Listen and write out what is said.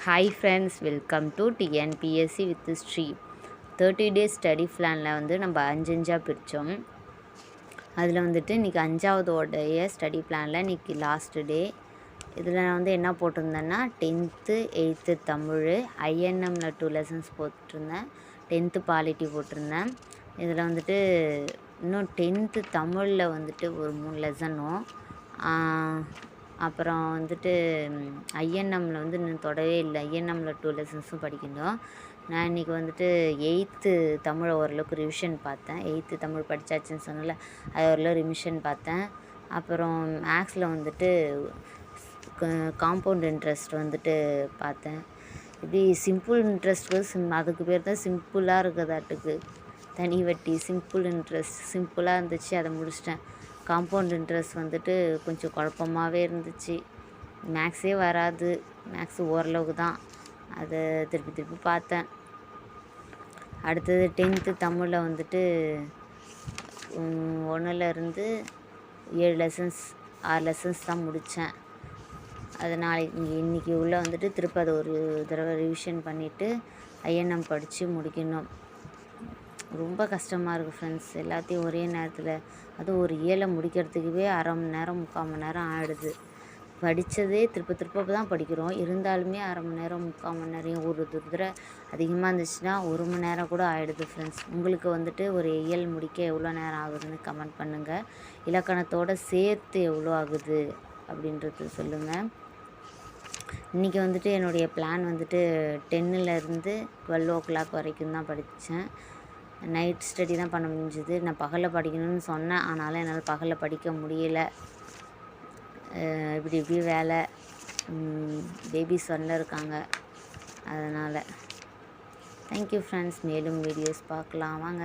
Hi friends, welcome to TNPSC with Shri. 30 days study பிளானில் வந்து நம்ம 5 பிரித்தோம். அதில் வந்துட்டு இன்றைக்கி 5வதோடைய ஸ்டடி பிளானில் இன்றைக்கி லாஸ்ட் டே. இதில் நான் வந்து என்ன போட்டிருந்தேன்னா 10th 8th தமிழ், ஐஎன்எம்மில் 2 லெசன்ஸ் போட்டிருந்தேன், 10th பாலிட்டி போட்டிருந்தேன். இதில் வந்துட்டு இன்னும் 10th தமிழில் வந்துட்டு ஒரு 3 லெசனும், அப்புறம் வந்துட்டு ஐஎன்எம்மில் வந்து இன்னும் தொடவே இல்லை. ஐஎன்எம்மில் 2 லெசன்ஸும் படிக்கணும். நான் இன்றைக்கி வந்துட்டு 8th தமிழை ஓரளவுக்கு ரிவிஷன் பார்த்தேன். 8th தமிழ் படித்தாச்சுன்னு சொன்னல, அது ஓரளவு ரிவிஷன் பார்த்தேன். அப்புறம் மேக்ஸில் வந்துட்டு காம்பவுண்ட் இன்ட்ரெஸ்ட் வந்துட்டு பார்த்தேன். இப்படி சிம்பிள் இன்ட்ரெஸ்ட்டு அதுக்கு பேர் தான் சிம்பிளாக இருக்கிறதாட்டுக்கு. தனி வட்டி சிம்பிள் இன்ட்ரெஸ்ட் சிம்பிளாக இருந்துச்சு, அதை முடிச்சிட்டேன். காம்பவுண்ட் இன்ட்ரெஸ்ட் வந்துட்டு கொஞ்சம் குழப்பமாகவே இருந்துச்சு. மேக்ஸே வராது, மேக்ஸு ஓரளவுக்கு தான், அதை திருப்பி பார்த்தேன். அடுத்தது 10th தமிழில் வந்துட்டு 1லேருந்து 7 லெசன்ஸ் 6 லெசன்ஸ் தான் முடித்தேன். அதனால் இன்றைக்கி உள்ள வந்துட்டு திருப்பி அதை ஒரு தடவை ரிவிஷன் பண்ணிவிட்டு ஐஎன்எம் படித்து முடிக்கணும். ரொம்ப கஷ்டமாக இருக்குது ஃப்ரெண்ட்ஸ், எல்லாத்தையும் ஒரே நேரத்தில். அதுவும் ஒரு ஏழை முடிக்கிறதுக்குவே அரை மணி நேரம் 3/4 மணி நேரம் ஆகிடுது. படித்ததே திருப்ப தான் படிக்கிறோம், இருந்தாலுமே அரை மணி நேரம் 3/4 மணி நேரம் ஒரு தடவை அதிகமாக இருந்துச்சுன்னா 1 மணி நேரம் கூட ஆகிடுது ஃப்ரெண்ட்ஸ். உங்களுக்கு வந்துட்டு ஒரு இயல் முடிக்க எவ்வளோ நேரம் ஆகுதுன்னு கமெண்ட் பண்ணுங்கள். இலக்கணத்தோடு சேர்த்து எவ்வளோ ஆகுது அப்படின்றது சொல்லுங்கள். இன்றைக்கி வந்துட்டு என்னுடைய பிளான் வந்துட்டு 10லேருந்து 12 o'clock வரைக்கும் தான் படித்தேன். நைட் ஸ்டடி தான் பண்ண முடிஞ்சுது. நான் பகலில் படிக்கணும்னு சொன்னேன், ஆனாலும் என்னால் பகலில் படிக்க முடியல. இப்படி வேலை, பேபிஸ் இருக்காங்க, அதனால். Thank you friends. மேலும் வீடியோஸ் பார்க்கலாம் வாங்க.